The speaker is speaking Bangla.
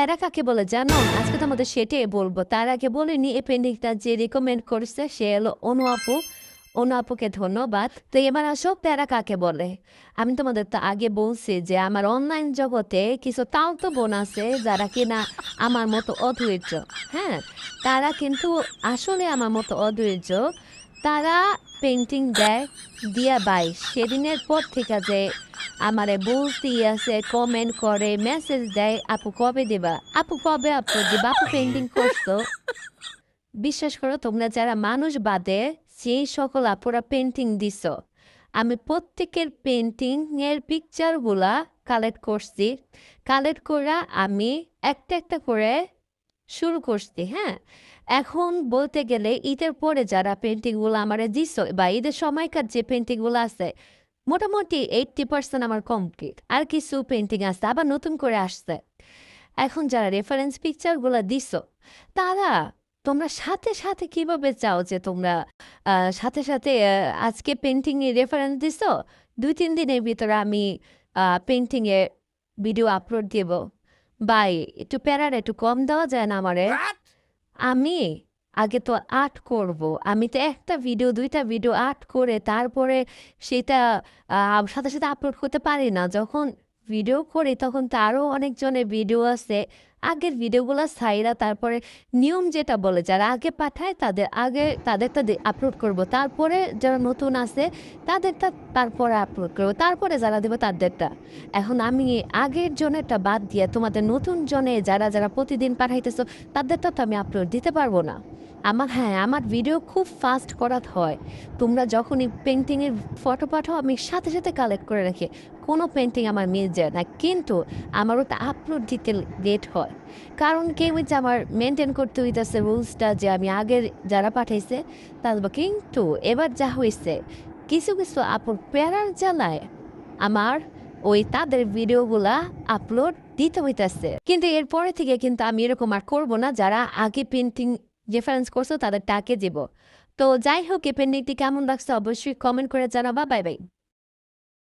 এরা কাকে বলে জানো? আজকে তোমাদের সেটাই বলবো। তার আগে বলিনি, এই পেন্টিংটা যে রিকমেন্ড করেছে সে হলো অনু আপু। অনু আপুকে ধন্যবাদ। তো এবার আসো প্যারা কাকে বলে। আমি তোমাদের তো আগে বলছি যে আমার অনলাইন জগতে কিছু তাওতো বোন আছে যারা কিনা আমার মতো অধৈর্য। হ্যাঁ, তারা কিন্তু আসলে আমার মতো অধৈর্য। তারা পেন্টিং দেয়, দিয়া বাই সেদিনের পর থেকে যে আমারে বলতেই আছে, কমেন্ট করে, মেসেজ দেয়, আপু কবে দিবা, আপু কবে আপলোড দিবা, আপু পেন্টিং করছো। বিশ্বাস করো, তোমরা যারা মানুষ বাদে সেই সকল আপুরা পেন্টিং দিছো, আমি প্রত্যেকের পেন্টিং এর পিকচারগুলা কালেক্ট করছি। কালেক্ট করা আমি একটা একটা করে শুরু করছি। হ্যাঁ, এখন বলতে গেলে ঈদের পরে যারা পেন্টিংগুলো আমারে দিছো বা ঈদের সময়কার যে পেন্টিংগুলো আছে, মোটামুটি 80% আমার কমপ্লিট। আর কিছু পেন্টিং আছে আবার নতুন করে আসছে। এখন যারা রেফারেন্স পিকচারগুলো দিছো, তারা তোমরা সাথে সাথে কিভাবে চাও যে তোমরা সাথে সাথে আজকে পেন্টিং এর রেফারেন্স দিছো, 2-3 দিনের ভিতরে আমি পেন্টিং এর ভিডিও আপলোড দেব। বাই, একটু প্যারার একটু কম দেওয়া যায় না আমারে? আমি আগে তো আর্ট করব। আমি তো একটা ভিডিও, দুইটা ভিডিও আর্ট করে তারপরে সেটা সাথে সাথে আপলোড করতে পারি না। যখন ভিডিও করি তখন তো আরও অনেকজনের ভিডিও আছে, আগের ভিডিওগুলো ছাইরা তারপরে নিয়ম যেটা বলে যারা আগে পাঠায় তাদেরটা আপলোড করব, তারপরে যারা নতুন আছে তাদেরটা তারপরে আপলোড করব, তারপরে যারা দেবো তাদেরটা। এখন আমি আগের জনেরটা বাদ দিয়ে তোমাদের নতুন জনে যারা যারা প্রতিদিন পাঠাইতেছো তাদেরটা তো আমি আপলোড দিতে পারবো না। আমার ভিডিও খুব ফাস্ট করাতে হয়। তোমরা যখনই পেন্টিংয়ের ফটো পাঠাও আমি সাথে সাথে কালেক্ট করে রাখি, কোনো পেন্টিং আমার মিস যায় না। কিন্তু আমার ওটা আপলোড দিতে লেট হয়, কারণ কি ওই যে আমার মেনটেন করতে হইতেছে রুলসটা যে আমি আগের যারা পাঠাইছে তারপর। কিন্তু এবার যা হয়েছে, কিছু কিছু আপলোড প্যারার জ্বালায় আমার ওই তাদের ভিডিওগুলা আপলোড দিতে হইতেছে। কিন্তু এরপরে থেকে কিন্তু আমি এরকম আর করবো না, যারা আগে পেন্টিং রেফারেন্স করছো তাদের টাকে দিব। তো যাই হোক, এই পেন্টিংটি কেমন লাগছে অবশ্যই কমেন্ট করে জানাবা। Bye bye.